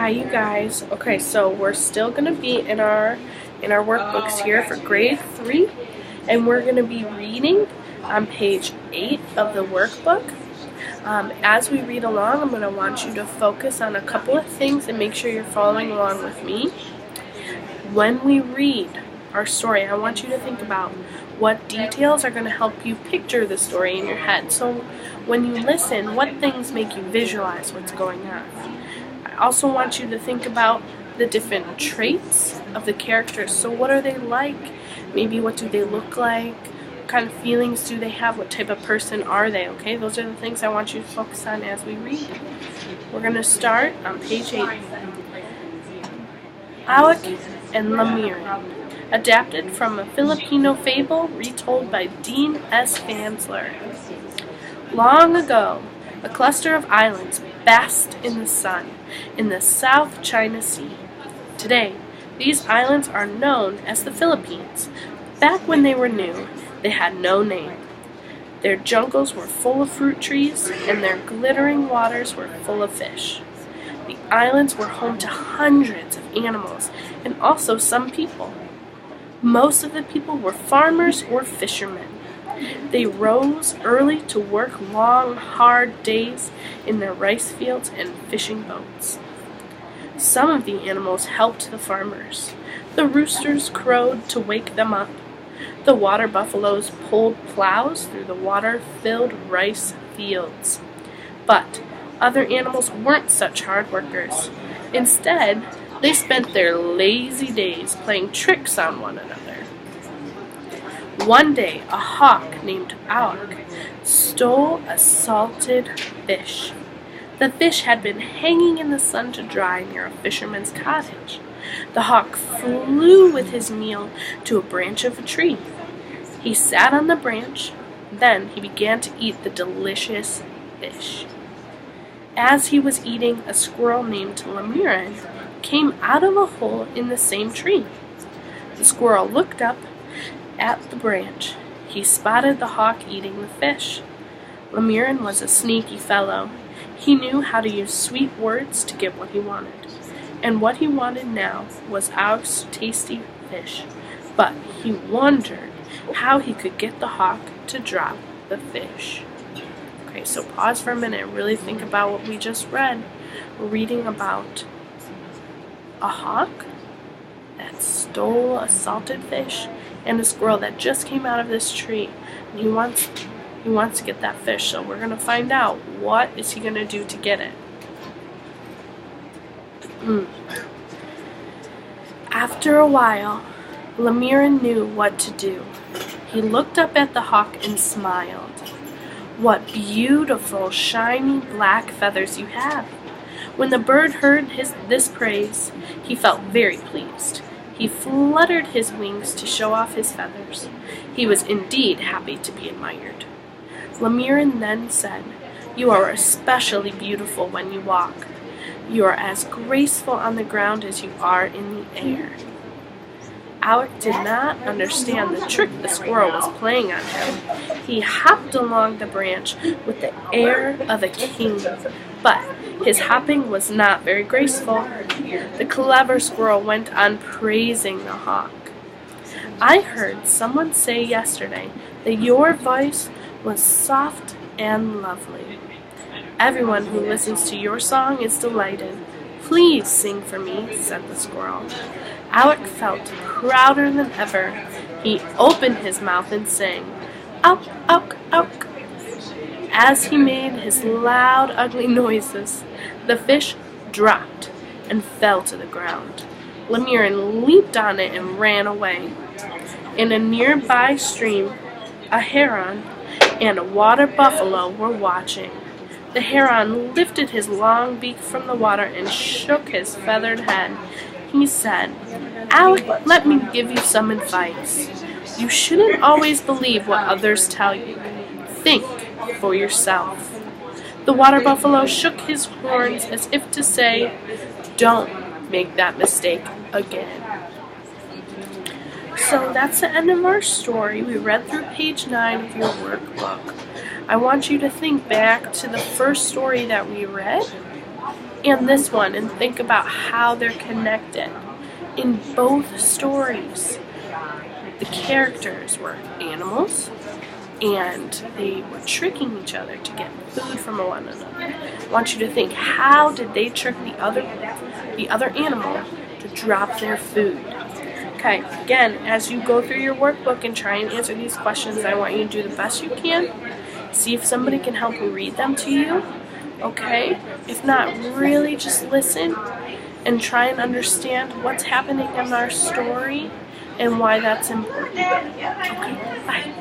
Hi you guys. Okay, so we're still gonna be in our workbooks here for grade 3, and we're gonna be reading on page 8 of the workbook. As we read along, I'm gonna want you to focus on a couple of things and make sure you're following along with me. When we read our story, I want you to think about what details are going to help you picture the story in your head. So when you listen, what things make you visualize what's going on? I also want you to think about the different traits of the characters. So what are they like? Maybe what do they look like? What kind of feelings do they have? What type of person are they? Okay, those are the things I want you to focus on as we read. We're going to start on page 8. Alec and Lamirin, adapted from a Filipino fable retold by Dean S. Fansler. Long ago, a cluster of islands basked in the sun in the South China Sea. Today, these islands are known as the Philippines. Back when they were new, they had no name. Their jungles were full of fruit trees, and their glittering waters were full of fish. The islands were home to hundreds of animals and also some people. Most of the people were farmers or fishermen. They rose early to work long, hard days in their rice fields and fishing boats. Some of the animals helped the farmers. The roosters crowed to wake them up. The water buffaloes pulled plows through the water-filled rice fields. But other animals weren't such hard workers. Instead, they spent their lazy days playing tricks on one another. One day, a hawk named Alec stole a salted fish. The fish had been hanging in the sun to dry near a fisherman's cottage. The hawk flew with his meal to a branch of a tree. He sat on the branch, then he began to eat the delicious fish. As he was eating, a squirrel named Lamirin came out of a hole in the same tree. The squirrel looked up at the branch. He spotted the hawk eating the fish. Lamirin was a sneaky fellow. He knew how to use sweet words to get what he wanted. And what he wanted now was Alec's tasty fish. But he wondered how he could get the hawk to drop the fish. Okay, so pause for a minute and really think about what we just read. We're reading about a hawk that stole a salted fish and a squirrel that just came out of this tree. And he wants to get that fish, so we're going to find out what is he going to do to get it. After a while, Lamirin knew what to do. He looked up at the hawk and smiled. "What beautiful, shiny black feathers you have." When the bird heard this praise, he felt very pleased. He fluttered his wings to show off his feathers. He was indeed happy to be admired. Lamirin then said, "You are especially beautiful when you walk. You are as graceful on the ground as you are in the air." Alec did not understand the trick the squirrel was playing on him. He hopped along the branch with the air of a king, but his hopping was not very graceful. The clever squirrel went on praising the hawk. "I heard someone say yesterday that your voice was soft and lovely. Everyone who listens to your song is delighted. Please sing for me," said the squirrel. Alec felt prouder than ever. He opened his mouth and sang, "Auk, auk, auk." As he made his loud, ugly noises, the fish dropped and fell to the ground. Lamirin leaped on it and ran away. In a nearby stream, a heron and a water buffalo were watching. The heron lifted his long beak from the water and shook his feathered head. He said, "Alec, let me give you some advice. You shouldn't always believe what others tell you. Think for yourself." The water buffalo shook his horns as if to say, "Don't make that mistake again." So that's the end of our story. We read through page 9 of your workbook. I want you to think back to the first story that we read and this one and think about how they're connected. In both stories, the characters were animals, and they were tricking each other to get food from one another. I want you to think, how did they trick the other animal to drop their food? Okay, again, as you go through your workbook and try and answer these questions, I want you to do the best you can. See if somebody can help read them to you. Okay? If not, really just listen and try and understand what's happening in our story and why that's important. Okay, bye.